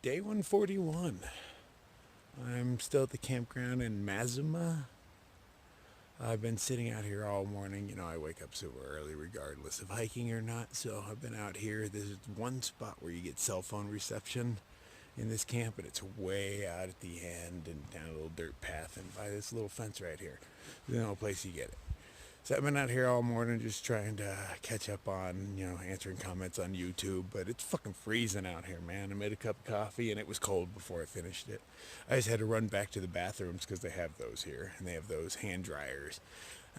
Day 141. I'm still at the campground in Mazuma. I've been sitting out here all morning. You know, I wake up super early regardless of hiking or not, so I've been out here. There's one spot where you get cell phone reception in this camp, and it's way out at the end and down a little dirt path and by this little fence right here. There's no place you get it. So I've been out here all morning just trying to catch up on, answering comments on YouTube, but it's fucking freezing out here, man. I made a cup of coffee and it was cold before I finished it. I just had to run back to the bathrooms because they have those here, and they have those hand dryers.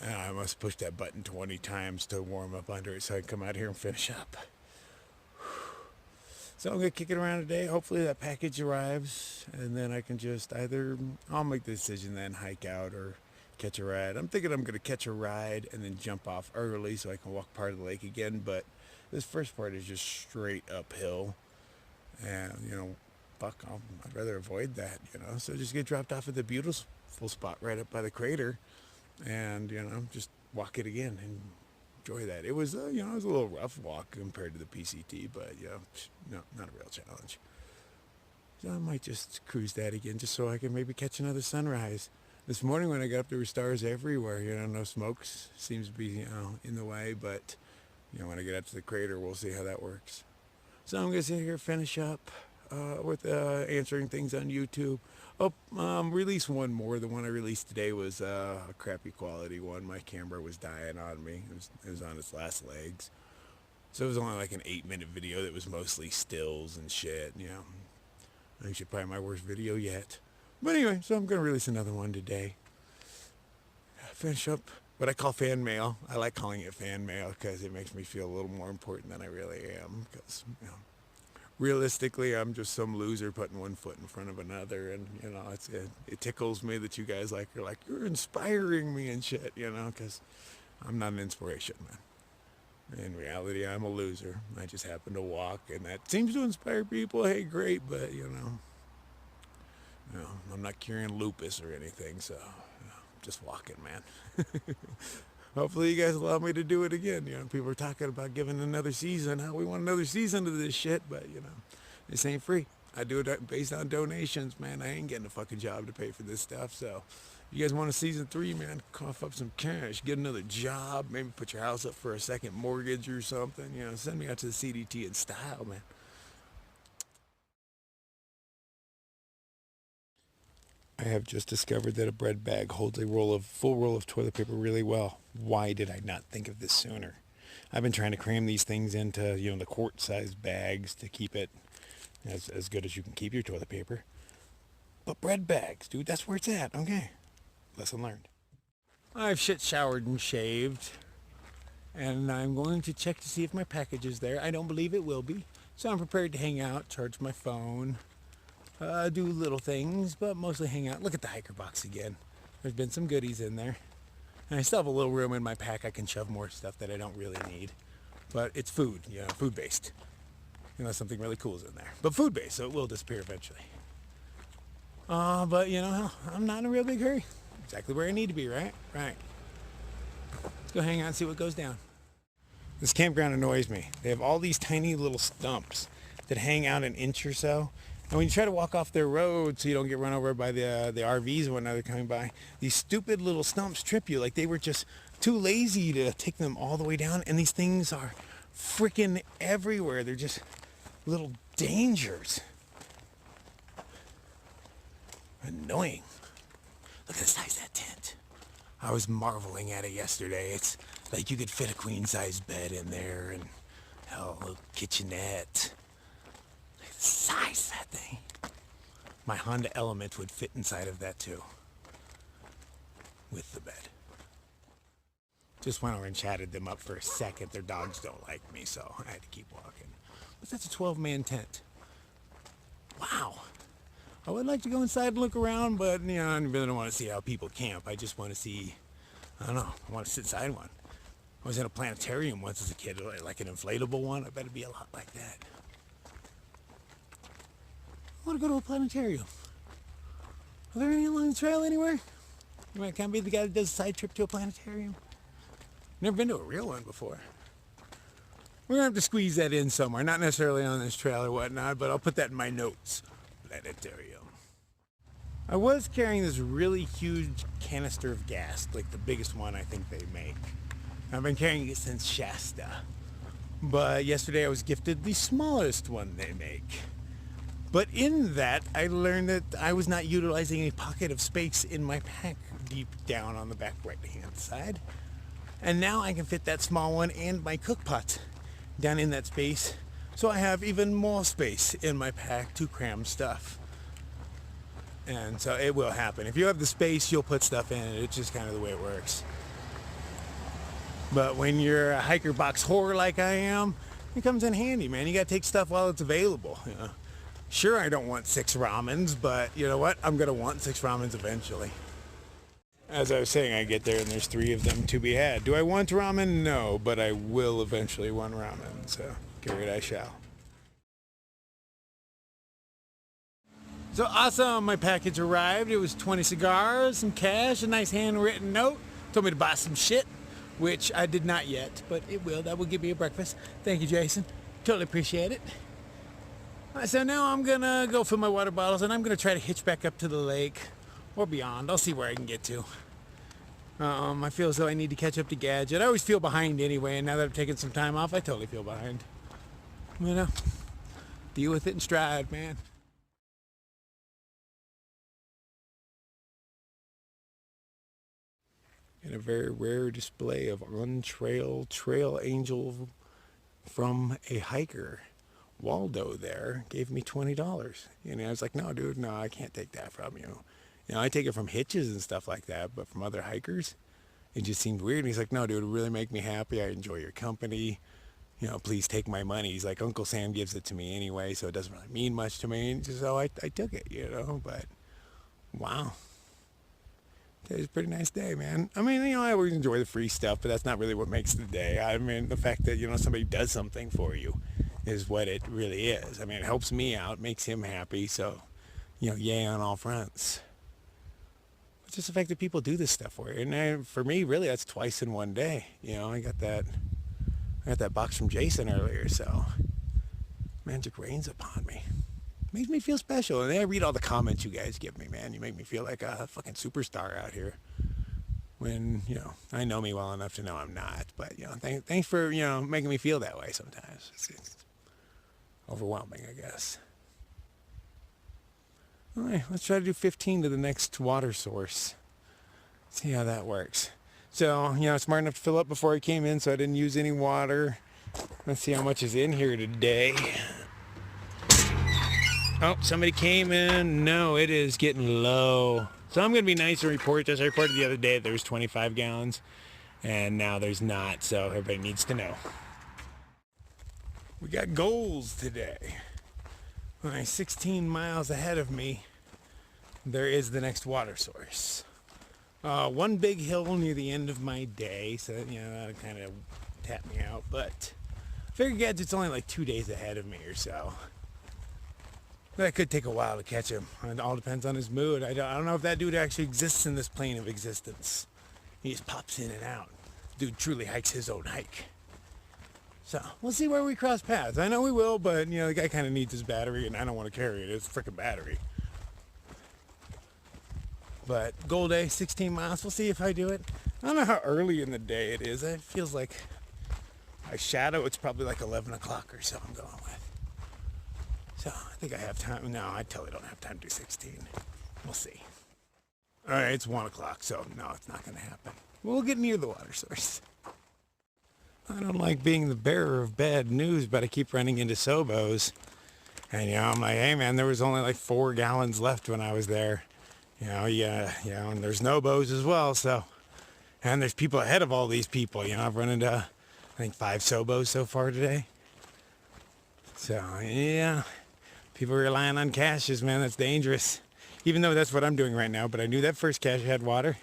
I must push that button 20 times to warm up under it so I can come out here and finish up. So I'm going to kick it around today. Hopefully that package arrives, and then I can just I'll make the decision then, hike out or catch a ride. I'm thinking I'm going to catch a ride and then jump off early so I can walk part of the lake again, but this first part is just straight uphill, and I'd rather avoid that, so just get dropped off at the beautiful spot right up by the crater and just walk it again and enjoy that. It was it was a little rough walk compared to the PCT, but no, not a real challenge. So I might just cruise that again just so I can maybe catch another sunrise. This morning when I got up, there were stars everywhere. No smokes seems to be in the way, but when I get up to the crater, we'll see how that works. So I'm gonna sit here, finish up with answering things on YouTube. Release one more. The one I released today was a crappy quality one. My camera was dying on me. It was on its last legs, so it was only like an 8-minute video that was mostly stills and shit. I think it's probably my worst video yet. But anyway, so I'm going to release another one today. Finish up what I call fan mail. I like calling it fan mail because it makes me feel a little more important than I really am. Because, realistically, I'm just some loser putting one foot in front of another. And, it tickles me that you guys are like, you're inspiring me and shit, because I'm not an inspiration, man. In reality, I'm a loser. I just happen to walk, and that seems to inspire people. Hey, great, but, I'm not curing lupus or anything, so just walking, man. Hopefully you guys allow me to do it again. People are talking about giving another season. How we want another season of this shit, but this ain't free. I do it based on donations, man. I ain't getting a fucking job to pay for this stuff, so if you guys want a season 3, man, cough up some cash, get another job, maybe put your house up for a second mortgage or something. Send me out to the CDT in style, man. I have just discovered that a bread bag holds a full roll of toilet paper really well. Why did I not think of this sooner? I've been trying to cram these things into, the quart-sized bags to keep it as good as you can keep your toilet paper. But bread bags, dude, that's where it's at. Okay. Lesson learned. I've showered and shaved, and I'm going to check to see if my package is there. I don't believe it will be, so I'm prepared to hang out, charge my phone, do little things, but mostly hang out. Look at the hiker box again. There's been some goodies in there. And I still have a little room in my pack. I can shove more stuff that I don't really need. But it's food, food-based. Unless something really cool is in there. But food-based, so it will disappear eventually. But I'm not in a real big hurry. Exactly where I need to be, right? Right. Let's go hang out and see what goes down. This campground annoys me. They have all these tiny little stumps that hang out an inch or so. And when you try to walk off their road so you don't get run over by the RVs and whatnot, they're coming by, these stupid little stumps trip you. Like they were just too lazy to take them all the way down. And these things are freaking everywhere. They're just little dangers. Annoying. Look at the size of that tent. I was marveling at it yesterday. It's like you could fit a queen-size bed in there and, hell, a little kitchenette. Size that thing. My Honda Element would fit inside of that too, with the bed. Just went over and chatted them up for a second. Their dogs don't like me, so I had to keep walking. But that's a 12-man tent. Wow. I would like to go inside and look around, but I really don't want to see how people camp. I just want to see, I want to sit inside one. I was in a planetarium once as a kid, like an inflatable one. I bet it'd be a lot like that. I want to go to a planetarium. Are there any along the trail anywhere? You can't be the guy that does a side trip to a planetarium. Never been to a real one before. We're going to have to squeeze that in somewhere. Not necessarily on this trail or whatnot, but I'll put that in my notes. planetarium. I was carrying this really huge canister of gas, like the biggest one I think they make. I've been carrying it since Shasta. But yesterday I was gifted the smallest one they make. But in that, I learned that I was not utilizing a pocket of space in my pack deep down on the back right-hand side. And now I can fit that small one and my cook pot down in that space. So I have even more space in my pack to cram stuff. And so it will happen. If you have the space, you'll put stuff in it. It's just kind of the way it works. But when you're a hiker box whore like I am, it comes in handy, man. You gotta take stuff while it's available. You know? Sure, I don't want 6 ramens, but you know what? I'm gonna want 6 ramens eventually. As I was saying, I get there and there's 3 of them to be had. Do I want ramen? No, but I will eventually want ramen, so get it I shall. So awesome, my package arrived. It was 20 cigars, some cash, a nice handwritten note. Told me to buy some shit, which I did not yet, but it will. That will give me a breakfast. Thank you, Jason. Totally appreciate it. So now I'm gonna go fill my water bottles and I'm gonna try to hitch back up to the lake or beyond. I'll see where I can get to. I feel as though I need to catch up to Gadget. I always feel behind anyway, and now that I've taken some time off, I totally feel behind. You know, deal with it in stride, man. And a very rare display of on-trail trail angel from a hiker. Waldo there gave me $20. And I was like, no, dude, no, I can't take that from you. You know, I take it from hitches and stuff like that, but from other hikers, it just seemed weird. And he's like, no, dude, it really make me happy. I enjoy your company. You know, please take my money. He's like, Uncle Sam gives it to me anyway, so it doesn't really mean much to me. And so I took it, you know, but wow. It was a pretty nice day, man. I mean, you know, I always enjoy the free stuff, but that's not really what makes the day. I mean, the fact that, you know, somebody does something for you is what it really is. I mean, it helps me out, makes him happy, so, you know, yay on all fronts. It's just the fact that people do this stuff for you. And for me, really, that's twice in one day. You know, I got that box from Jason earlier, so magic rains upon me. Makes me feel special. And then I read all the comments you guys give me, man. You make me feel like a fucking superstar out here. When, you know, I know me well enough to know I'm not. But, you know, thanks for, you know, making me feel that way sometimes. It's overwhelming, I guess. All right, let's try to do 15 to the next water source. See how that works. So, you know, smart enough to fill up before I came in, so I didn't use any water. Let's see how much is in here today. Oh, somebody came in. No, it is getting low. So I'm going to be nice and report this. I reported the other day that there was 25 gallons, and now there's not, so everybody needs to know. We got goals today. All right, 16 miles ahead of me, there is the next water source. One big hill near the end of my day, so, you know, that'll kind of tap me out, but I figure Gadget's only like 2 days ahead of me or so. That could take a while to catch him. It all depends on his mood. I don't know if that dude actually exists in this plane of existence. He just pops in and out. Dude truly hikes his own hike. So, we'll see where we cross paths. I know we will, but, you know, the guy kind of needs his battery, and I don't want to carry it. It's a freaking battery. But, goal day, 16 miles. We'll see if I do it. I don't know how early in the day it is. It feels like my shadow, it's probably like 11 o'clock or so I'm going with. So, I think I have time. No, I totally don't have time to do 16. We'll see. All right, it's 1 o'clock, so no, it's not going to happen. We'll get near the water source. I don't like being the bearer of bad news, but I keep running into Sobos. And, you know, I'm like, hey, man, there was only like 4 gallons left when I was there. You know, and there's Nobos as well, so. And there's people ahead of all these people. You know, I've run into, I think, 5 Sobos so far today. So, yeah. People relying on caches, man, that's dangerous. Even though that's what I'm doing right now, but I knew that first cache had water.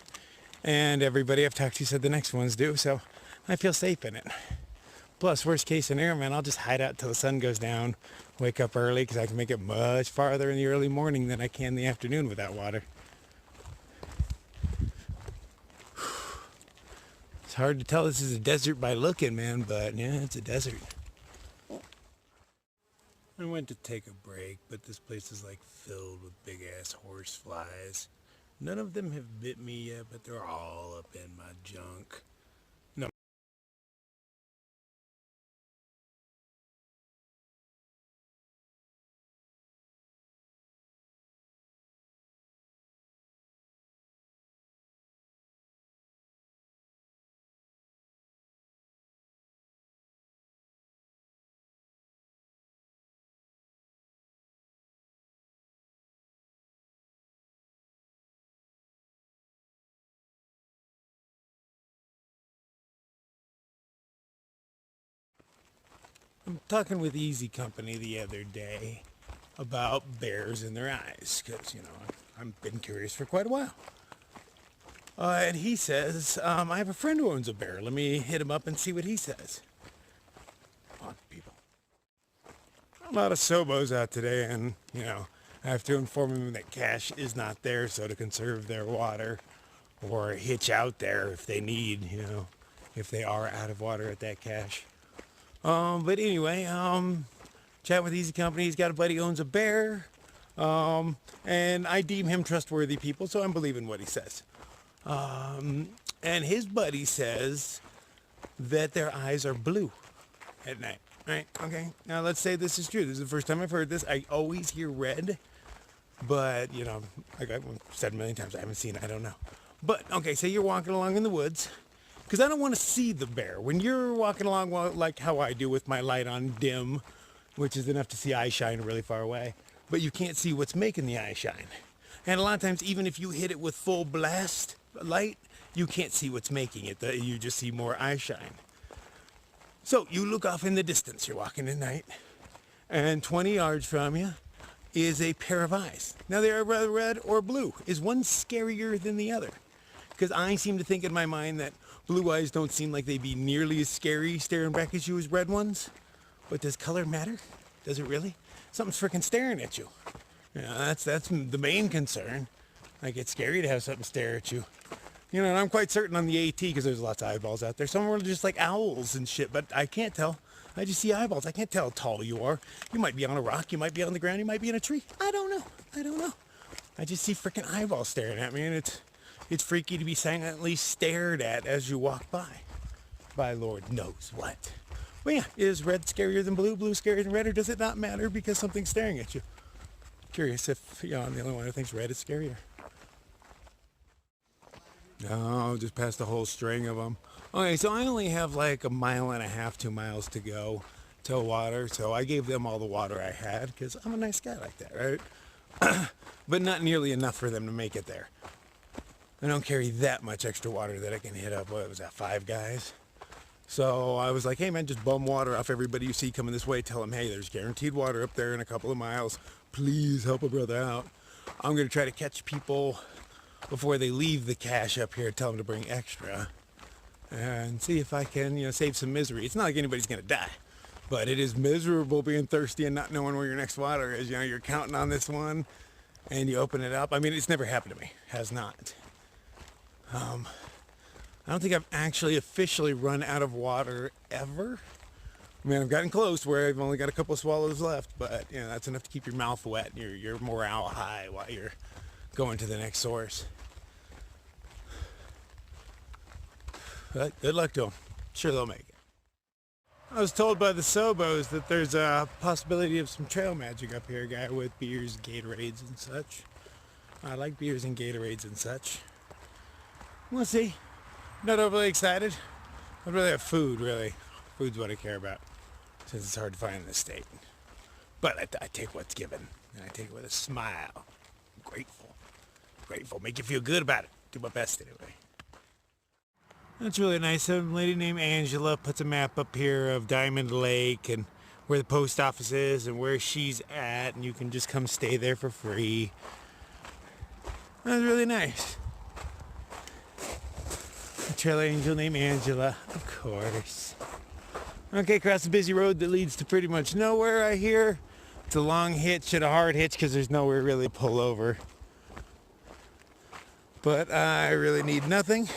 And everybody I've talked to said the next ones do, so I feel safe in it. Plus, worst case scenario, man, I'll just hide out till the sun goes down, wake up early, because I can make it much farther in the early morning than I can in the afternoon without water. It's hard to tell this is a desert by looking, man, but yeah, it's a desert. I went to take a break, but this place is like filled with big ass horse flies. None of them have bit me yet, but they're all up in my junk. No. I'm talking with Easy Company the other day about bears in their eyes, because, I've been curious for quite a while. And he says, I have a friend who owns a bear. Let me hit him up and see what he says. Come on, people. A lot of Sobos out today, and, I have to inform them that cache is not there, so to conserve their water, or hitch out there if they need, if they are out of water at that cache. But anyway, chat with Easy Company. He's got a buddy who owns a bear, and I deem him trustworthy people, so I'm believing what he says. And his buddy says that their eyes are blue at night. Right? Okay. Now let's say this is true. This is the first time I've heard this. I always hear red, but like I've said a million times, I haven't seen it. I don't know. But okay, say you're walking along in the woods, because I don't want to see the bear. When you're walking along, like how I do with my light on dim, which is enough to see eye shine really far away, but you can't see what's making the eye shine. And a lot of times, even if you hit it with full blast light, you can't see what's making it. You just see more eye shine. So you look off in the distance, you're walking at night, and 20 yards from you is a pair of eyes. Now they are red or blue. Is one scarier than the other? Because I seem to think in my mind that blue eyes don't seem like they'd be nearly as scary staring back at you as red ones. But does color matter? Does it really? Something's freaking staring at you. That's the main concern. Like, it's scary to have something stare at you. And I'm quite certain on the AT, because there's lots of eyeballs out there. Some are just like owls and shit, but I can't tell. I just see eyeballs. I can't tell how tall you are. You might be on a rock, you might be on the ground, you might be in a tree. I don't know. I just see freaking eyeballs staring at me, and it's freaky to be silently stared at as you walk by Lord knows what. But yeah, is red scarier than blue, blue scarier than red, or does it not matter because something's staring at you? Curious if I'm the only one who thinks red is scarier. No, just past the whole string of them. Okay, so I only have like 1.5 miles, 2 miles to go to water, so I gave them all the water I had, because I'm a nice guy like that, right? But not nearly enough for them to make it there. I don't carry that much extra water that I can hit up, what was that, 5 guys? So I was like, hey man, just bum water off everybody you see coming this way. Tell them, hey, there's guaranteed water up there in a couple of miles. Please help a brother out. I'm going to try to catch people before they leave the cache up here. Tell them to bring extra. And see if I can, save some misery. It's not like anybody's going to die. But it is miserable being thirsty and not knowing where your next water is. You're counting on this one and you open it up. I mean, it's never happened to me. Has not. I don't think I've actually officially run out of water ever. I mean, I've gotten close where I've only got a couple of swallows left, but that's enough to keep your mouth wet and your morale high while you're going to the next source. But good luck to them. Sure they'll make it. I was told by the Sobos that there's a possibility of some trail magic up here, a guy with beers, Gatorades, and such. I like beers and Gatorades and such. We'll see. Not overly excited. I'd rather have food, really. Food's what I care about, since it's hard to find in this state. But I take what's given, and I take it with a smile. I'm grateful. Grateful. Make you feel good about it. Do my best anyway. That's really nice. Some lady named Angela puts a map up here of Diamond Lake and where the post office is and where she's at, and you can just come stay there for free. That's really nice. A trail angel named Angela, of course. Okay, across the busy road that leads to pretty much nowhere, I hear. It's a long hitch and a hard hitch because there's nowhere really to pull over. But I really need nothing.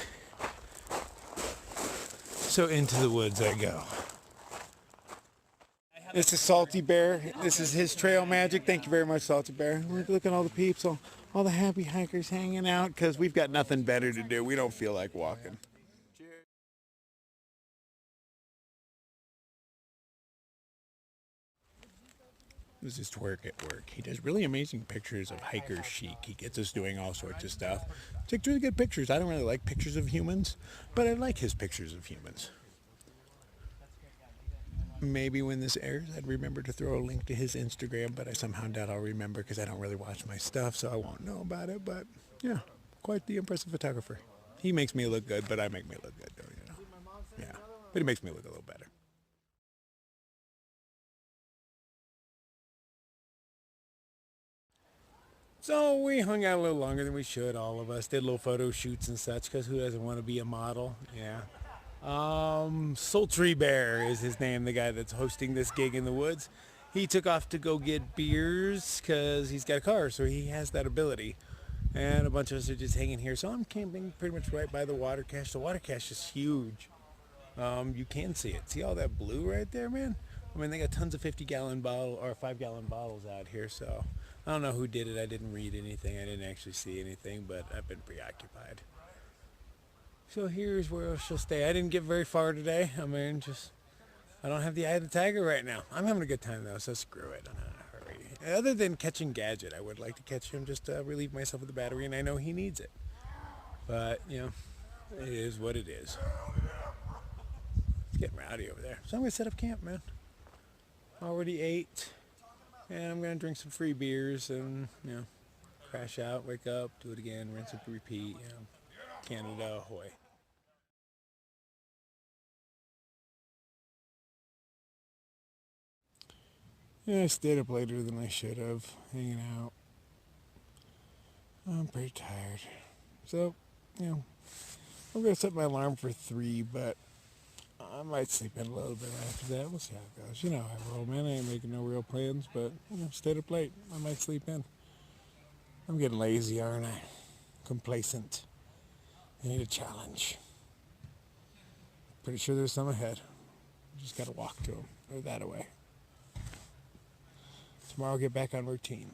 So into the woods I go. This is Salty Bear. This is his trail magic. Thank you very much, Salty Bear. Look at all the peeps, all the happy hikers hanging out because we've got nothing better to do. We don't feel like walking. This is Twerk at Work. He does really amazing pictures of hiker chic. He gets us doing all sorts of stuff. Takes really good pictures. I don't really like pictures of humans, but I like his pictures of humans. Maybe when this airs, I'd remember to throw a link to his Instagram, but I somehow doubt I'll remember because I don't really watch my stuff, so I won't know about it. But yeah, quite the impressive photographer. He makes me look good, but I make me look good, though, you know. Yeah, but he makes me look a little better. So we hung out a little longer than we should, all of us. Did little photo shoots and such, because who doesn't want to be a model? Yeah. Sultry Bear is his name, the guy that's hosting this gig in the woods. He took off to go get beers because he's got a car, so he has that ability. And a bunch of us are just hanging here. So I'm camping pretty much right by the water cache. The water cache is huge. You can see it. See all that blue right there, man? I mean, they got tons of 50-gallon bottle or 5-gallon bottles out here, so I don't know who did it. I didn't read anything. I didn't actually see anything, but I've been preoccupied. So here's where she'll stay. I didn't get very far today. I mean, I don't have the eye of the tiger right now. I'm having a good time, though, so screw it. I'm not in a hurry. Other than catching Gadget, I would like to catch him just to relieve myself of the battery, and I know he needs it. But, you know, it is what it is. It's getting rowdy over there. So I'm going to set up camp, man. Already ate, and I'm going to drink some free beers and, you know, crash out, wake up, do it again, rinse and repeat, you know. Canada ahoy. Yeah, I stayed up later than I should have, hanging out. I'm pretty tired. So, you know, I'm going to set my alarm for 3, but I might sleep in a little bit after that. We'll see how it goes. You know how I roll, man. I ain't making no real plans, but, you know, stayed up late. I might sleep in. I'm getting lazy, aren't I? Complacent. I need a challenge. Pretty sure there's some ahead. Just got to walk to them. Or that away. Tomorrow I'll get back on routine.